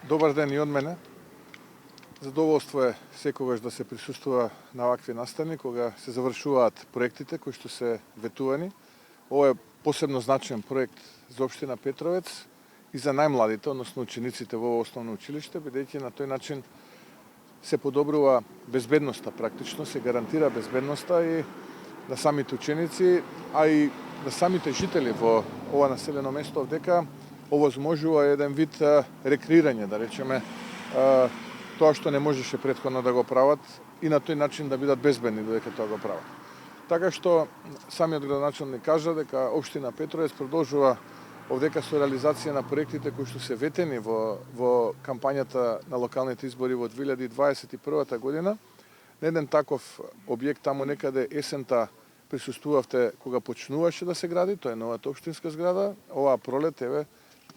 Добар ден и од мене. Задоволство е секогаш да се присуствува на вакви настани кога се завршуваат проектите кои што се ветувани. Ова е посебно значаен проект за општина Петровец и за најмладите, односно учениците во основно училиште, бидејќи на тој начин се подобрува безбедноста, практично се гарантира безбедноста и на самите ученици, а и на самите жители во ова населено место дека овозможува еден вид рекреирање, да речеме, тоа што не можеше претходно да го прават и на тој начин да бидат безбедни додека тоа го прават. Така што самиот градоначелник кажа дека општина Петровец продолжува овдека со реализација на проектите кои што се ветени во кампањата на локалните избори во 2021 година. На еден таков објект таму некаде есента присуствувавте кога почнуваше да се гради, тоа е новата општинска зграда. Оваа пролет, еве,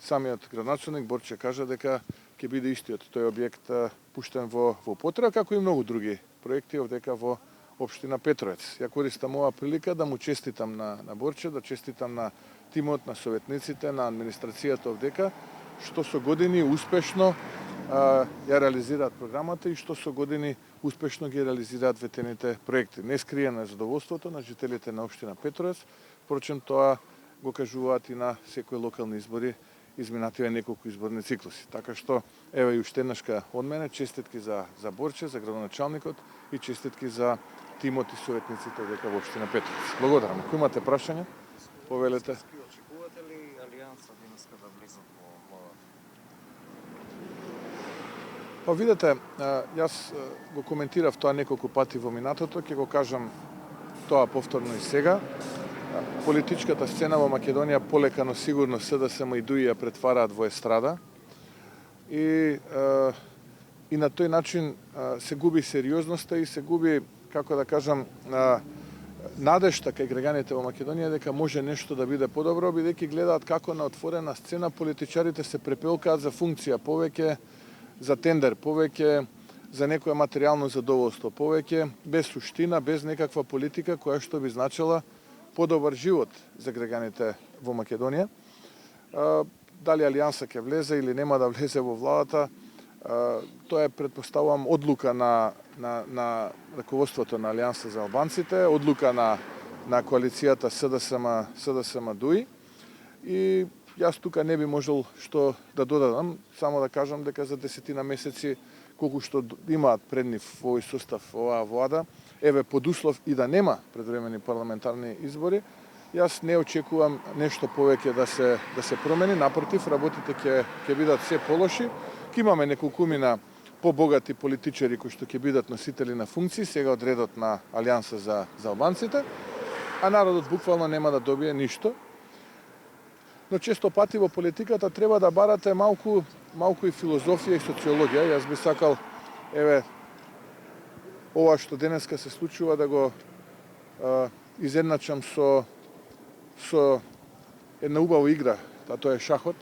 самиот градоначелник Борче кажа дека ќе биде истиот тој објект пуштен во употреба, како и многу други проекти овдека во општина Петровец. Ја користам оваа прилика да му честитам на Борче, да честитам на тимот, на советниците, на администрацијата овдека, што со години успешно ја реализираат програмата и што со години успешно ги реализираат ветените проекти. Не скриено е задоволството на жителите на општина Петровец, впрочем тоа го кажуваат и на секои локални избори изминативе неколку изборни циклуси. Така што, еве и уште еднашка од мене, честитки за Борче, за градоначалникот и честитки за тимот и советниците овдека во општина Петровец. Благодарам. Ако имате прашања, повелете. Очекувате ли Алијанса денеска да влезе во владата? Па видете, јас го коментирав тоа неколку пати во минатото, ќе го кажам тоа повторно и сега. Политичката сцена во Македонија полека но сигурно СДСМ и ДУИ ја претвараат во естрада и на тој начин се губи сериозноста и се губи, како да кажам, надежта кај граѓаните во Македонија дека може нешто да биде подобро, бидејќи гледаат како на отворена сцена политичарите се препелкаат за функција повеќе, за тендер повеќе, за некое материјално задоволство повеќе, без суштина, без некаква политика која што би значила подобар живот за граѓаните во Македонија. Дали Алијанса ќе влезе или нема да влезе во владата, тоа е, предпоставувам, одлука на раководството на Алијанса за албанците, одлука на коалицијата СДСМ ДУИ. И јас тука не би можел што да додадам, само да кажам дека за 10 месеци колку што имаат пред нив во овој состав оваа влада, еве под услов и да нема предвремени парламентарни избори, јас не очекувам нешто повеќе да се промени, напротив, работите ќе бидат се полоши. Ќе имаме неколкумина побогати политичари кои што ќе бидат носители на функции сега од редот на Алијанса за албанците, а народот буквално нема да добие ништо. Но често пати во политиката треба да барате малку и филозофија и социологија. Јас би сакал, еве, ова што денеска се случува да го изедначам со една убава игра, тоа е шахот.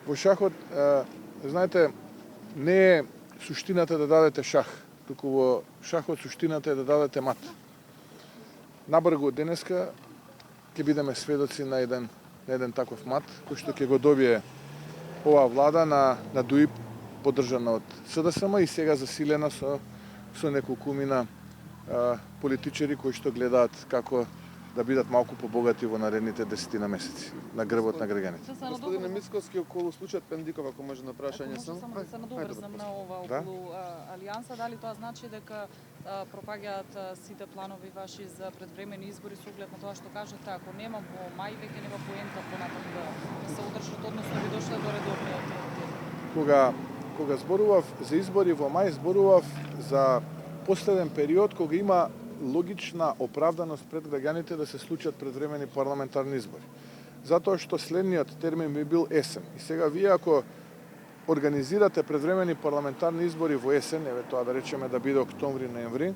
Во шахот, знаете, не е суштината да дадете шах, туку во шахот суштината е да дадете мат. Набргу денеска ќе бидеме сведоци на еден таков мат, кој што ќе го добие оваа влада на ДУИ, поддржана од СДСМ и сега засилена со неколкумина политичари кои што гледаат како да бидат малку побогати во наредните 10 месеци на грбот на граѓаните. Господине Мицковски, околу случајот Пендиков, ако може на прашање само да се надоврзам на ова околу Алијанса, дали тоа значи дека пропаѓаат сите планови ваши за предвремени избори со оглед на тоа што кажете, ако нема во мај веќе нема поента понатаму да се одржат, односно би дошле до редовниот? Кога зборував за избори во мај, зборував за последен период кога има логична оправданост пред граѓаните да се случат предвремени парламентарни избори. Затоа што следниот термин би бил есен. И сега вие ако организирате предвремени парламентарни избори во есен, еве тоа да речеме да биде октомври-ноември,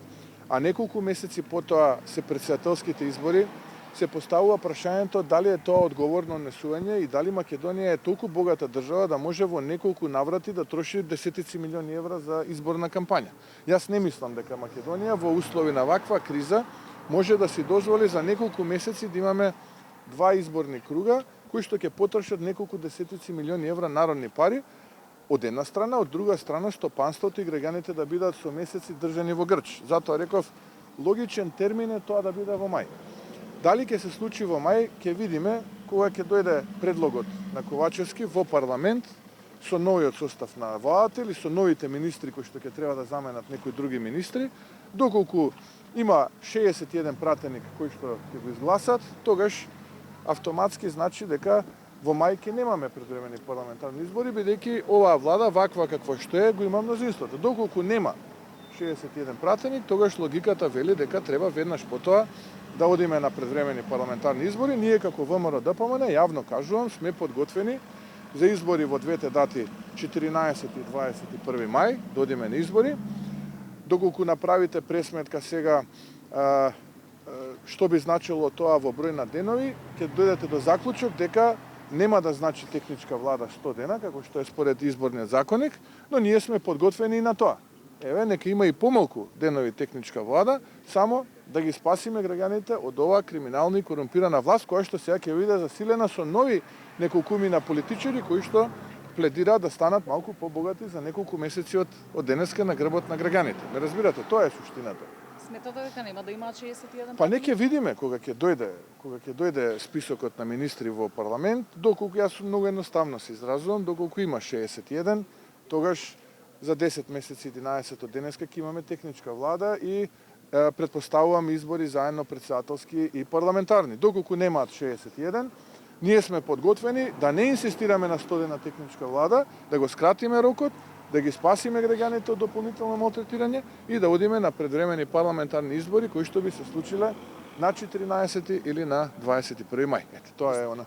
а неколку месеци потоа се претседателските избори, се поставува прашањето дали е тоа одговорно однесување и дали Македонија е толку богата држава да може во неколку наврати да троши десетици милиони евра за изборна кампања. Јас не мислам дека Македонија во услови на ваква криза може да си дозволи за неколку месеци да имаме два изборни круга кои што ќе потрошат неколку десетици милиони евра народни пари, од една страна, од друга страна стопанството и граѓаните да бидат со месеци држани во грч. Затоа реков, логичен термин е тоа да биде во мај. Дали ќе се случи во мај, ќе видиме кога ќе дојде предлогот на Ковачевски во парламент со новиот состав на владата или со новите министри кои што ќе треба да заменат некои други министри, доколку има 61 пратеник кои што ќе го изгласат, тогаш автоматски значи дека во мај ќе немаме предвремени парламентарни избори, бидејќи оваа влада ваква каква што е, го има мнозинството. Доколку нема 61 пратеник, тогаш логиката вели дека треба веднаш потоа да одиме на предвремени парламентарни избори. Ние како ВМРО-ДПМН, јавно кажувам, сме подготвени за избори во двете дати 14 и 21 мај, да одиме на избори. Доколку направите пресметка сега што би значило тоа во број на денови, ќе дојдете до заклучок дека нема да значи техничка влада 100 дена, како што е според изборниот законник, но ние сме подготвени и на тоа. Еве, нека има и помалку денови техничка влада, само да ги спасиме граѓаните од оваа криминална и корумпирана власт, која што сега ќе биде засилена со нови неколкумина политичари кои што пледираат да станат малку побогати за неколку месеци од денеска на грбот на граѓаните. Ме разбирате, тоа е суштината. Сметате дека нема да имаат 61 Па не ќе видиме кога ќе дојде списокот на министри во парламент, доколку јас многу едноставно се изразувам, доколку има 61, тогаш за 10 месеци 11 од денеска ќе имаме техничка влада и претпоставувам избори заедно председателски и парламентарни. Доколку немаат 61, ние сме подготвени да не инсистираме на 100 дена техничка влада, да го скратиме рокот, да ги спасиме граѓаните од дополнително малтретирање и да одиме на предвремени парламентарни избори кои што би се случиле на 14 или на 21 мај. Ете, тоа е она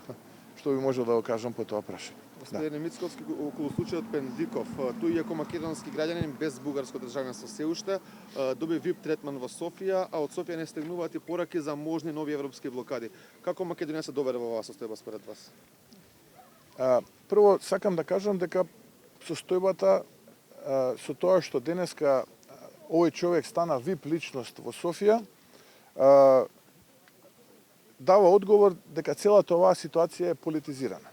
што би можел да го кажам по тоа прашање. Господине Мицковски, околу случајот Пендиков, тој иако македонски граѓанин без бугарско државенство се уште, доби VIP третман во Софија, а од Софија не стигнуваат и пораки за можни нови европски блокади. Како Македонија се доведе во оваа состојба според вас? Прво, сакам да кажам дека состојбата со тоа што денеска овој човек стана VIP личност во Софија, дава одговор дека целата оваа ситуација е политизирана.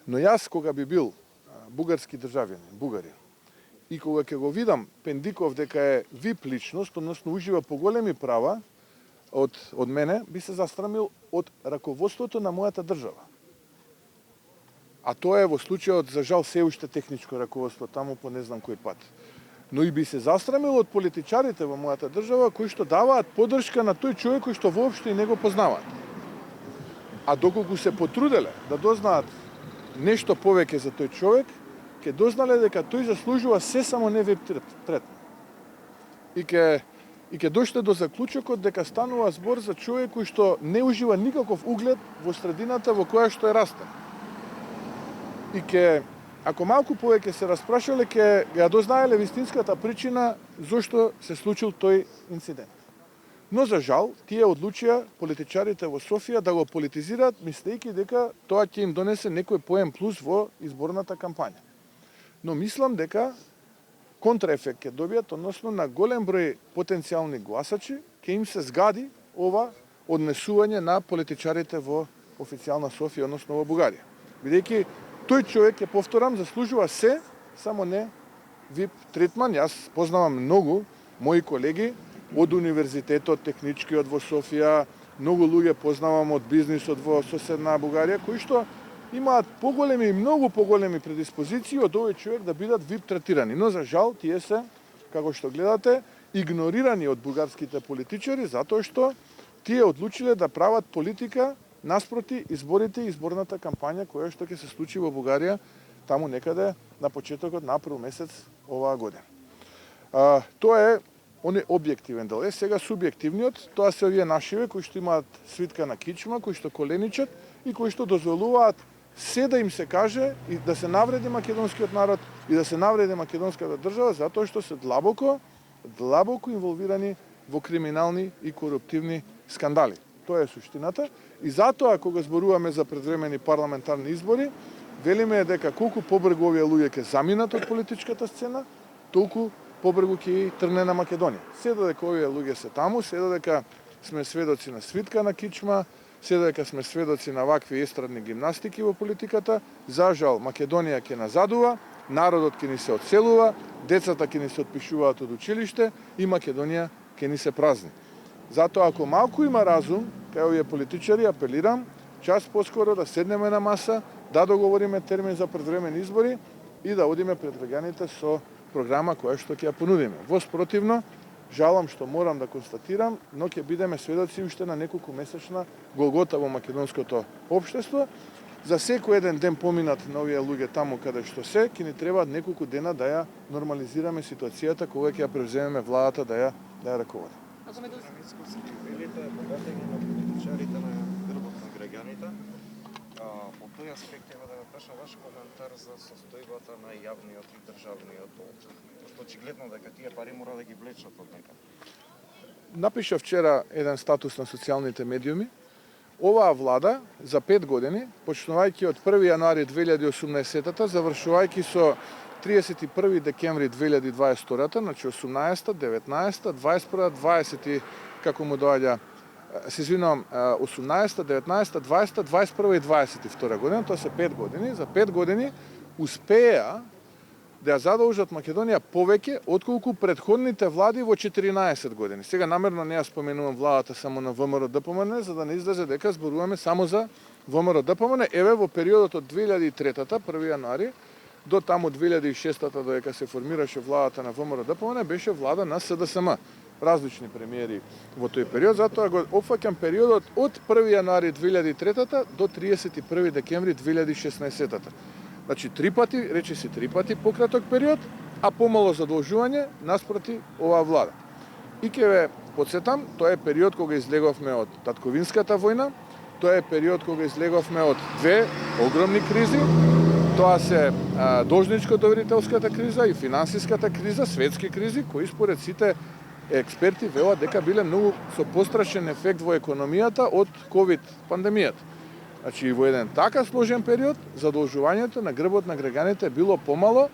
Но јас кога би бил бугарски државјанин, бугарин, и кога ќе го видам Пендиков дека е VIP личност, односно ужива поголеми права од мене, би се застрамил од раководството на мојата држава. А тоа е во случајот, за жал, се уште техничко раководство таму по не знам кој пат. Но и би се застрамил од политичарите во мојата држава кои што даваат поддршка на тој човек кој што воопшто и не го познаваат. А доколку се потруделе да дознаат нешто повеќе за тој човек, ќе дознале дека тој заслужува се само не VIP третман. И ќе дошле до заклучокот дека станува збор за човек кој што не ужива никаков углед во средината во која што е растен. И ако малку повеќе се распрашале, ќе ја дознаеле вистинската причина зошто се случил тој инцидент. Но за жал, тие одлучија политичарите во Софија да го политизираат, мислејќи дека тоа ќе им донесе некој поен плюс во изборната кампања. Но мислам дека контраефект ќе добијат, односно на голем број потенцијални гласачи, ќе им се згади ова однесување на политичарите во официјална Софија, односно во Бугарија. Бидејќи тој човек, ќе повторам, заслужува се, само не VIP третман. Јас познавам многу мои колеги од универзитетот техничкиот во Софија, многу луѓе познавам од бизнисот во соседна Бугарија, кои што имаат поголеми и многу поголеми предиспозиции од овој човек да бидат VIP третирани. Но за жал тие се, како што гледате, игнорирани од бугарските политичари, затоа што тие одлучиле да прават политика наспроти изборите и изборната кампања која што ќе се случи во Бугарија таму некаде на почетокот на април месец оваа година. Тоа е оној објективен дел. Сега субјективниот, тоа се овие нашиве кои што имаат свитка на кичма, кои што коленичат и кои што дозволуваат се да им се каже и да се навреди македонскиот народ и да се навреди македонската држава затоа што се длабоко инволвирани во криминални и коруптивни скандали. Тоа е суштината. И затоа, кога зборуваме за предвремени парламентарни избори, велиме дека колку побрзо овие луѓе ќе заминат од политичката сцена, толку побрзо ќе тргне на Македонија. Се додека овие луѓе се таму, се додека сме сведоци на свитка на кичма, се дека сме сведоци на вакви естрадни гимнастики во политиката. За жал, Македонија ќе назадува, народот ќе ни се одселува, децата ќе ни се отпишуваат од училиште и Македонија ќе ни се празни. Затоа, ако малку има разум, кај овие политичари, апелирам, час поскоро да седнеме на маса, да договориме термин за предвремени избори и да одиме пред граѓаните со програма која што ќе ја понудиме. Во спротивно, жалам што морам да констатирам, но ќе бидеме сведоци уште на неколку месечна голгота во македонското општество. За секој еден ден поминат на овие луѓе таму каде што се, ќе ни требаат неколку дена да ја нормализираме ситуацијата кога ќе ја превземеме владата да ја ръководи. Ако ме велите богатење на политичарите на грбот на граѓаните, по тој аспект треба да ме прашам ваш коментар за состојбата на јавниот и државниот долг. Пошто очигледно дека тие пари мора да ги влечат од некаде. Напиша вчера еден статус на социјалните медиуми. Оваа влада за 5 години, почнувајќи од 1 јануари 2018-та, завршувајќи со 31 декември 2022-та, значи 18-та, 19-та, 21-та, 20 како му доаѓа, се извинувам, 18-та, 19-та, 20-та, 21-та и 22 година, тоа се 5 години. За 5 години успеа да ја задолжат Македонија повеќе отколку претходните влади во 14 години. Сега намерно не ја споменувам владата само на ВМРО-ДПМН, за да не излезе дека зборуваме само за ВМРО-ДПМН. Еве во периодот од 2003-та, 1 јануари, до таму 2006-та, додека се формираше владата на ВМРО-ДПМН, беше влада на СДСМ. Различни премиери во тој период, затоа го опфаќам периодот од 1 јануари 2003-та до 31 декември 2016-та. Значи, 3 пати, речиси 3 пати пократок период, а помало задолжување наспроти оваа влада. И ќе ве подсетам, тоа е период кога излеговме од татковинската војна, тоа е период кога излеговме од две огромни кризи, тоа се должничко-доверителската криза и финансиската криза, светски кризи, кои според сите експерти велат дека биле многу со пострашен ефект во економијата од ковид пандемијата. Значи, во еден така сложен период, задолжувањето на грбот на граѓаните било помало,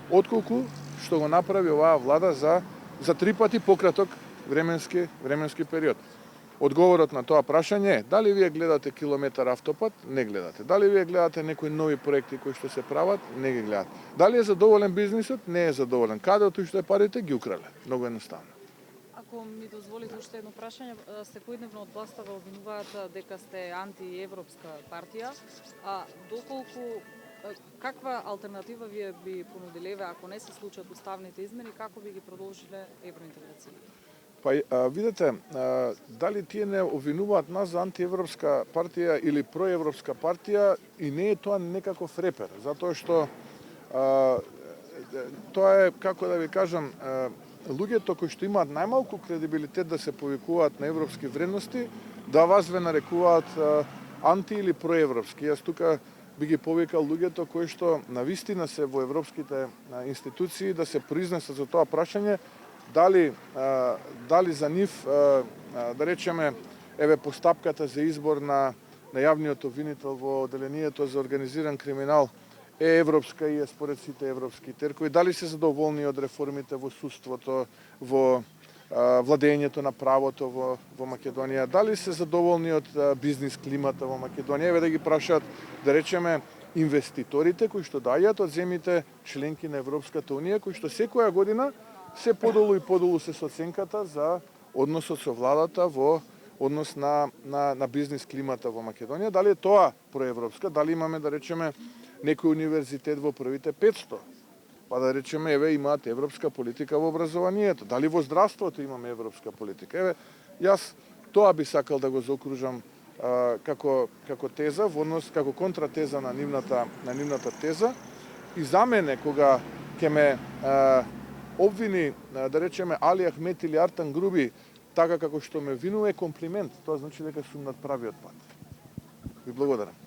отколку што го направи оваа влада за 3 пати пократок временски период. Одговорот на тоа прашање е, дали вие гледате километар автопат? Не гледате. Дали вие гледате некои нови проекти кои што се прават? Не ги гледате. Дали е задоволен бизнисот? Не е задоволен. Каде отиште парите? Ги украле. Многу едноставно. Ако ми дозволите уште едно прашање, секојдневно од власта ве обвинуваат дека сте антиевропска партија, а доколку каква алтернатива вие би понудиле ако не се случат уставните измени, како би ги продолжиле евроинтеграцијата? Па, видете, дали тие не обвинуваат нас за антиевропска партија или проевропска партија, и не е тоа некаков репер, затоа што тоа е, како да ви кажам, луѓето кои што имаат најмалку кредибилитет да се повикуваат на европски вредности, да вас ве нарекуваат анти или проевропски. Јас тука би ги повикал луѓето кои што навистина се во европските институции да се произнесат за тоа прашање, дали за нив, да речеме, еве постапката за избор на јавниот обвинител во одделението за организиран криминал е европска и е според сите европски теркови, дали се задоволни од реформите во судството, во владењето на правото во Македонија, дали се задоволни од бизнис климата во Македонија, еве да ги прашаат, да речеме, инвеститорите кои што доаѓаат од земјите членки на Европската унија, кои што секоја година се подолу и подолу се со оценката за односот со владата во однос на бизнис климата во Македонија, дали е тоа проевропска, дали имаме, да речеме, некој универзитет во првите 500, па да речеме, еве, имаат европска политика во образованието, дали во здравството имаме европска политика. Еве, јас тоа би сакал да го заокружам како теза, во однос, како контратеза на нивната теза. И за мене, кога ќе ме обвини, да речеме, Али Ахмет или Артан Груби, така како што ме винува, е комплимент. Тоа значи дека сум над правиот пат. Ви благодарам.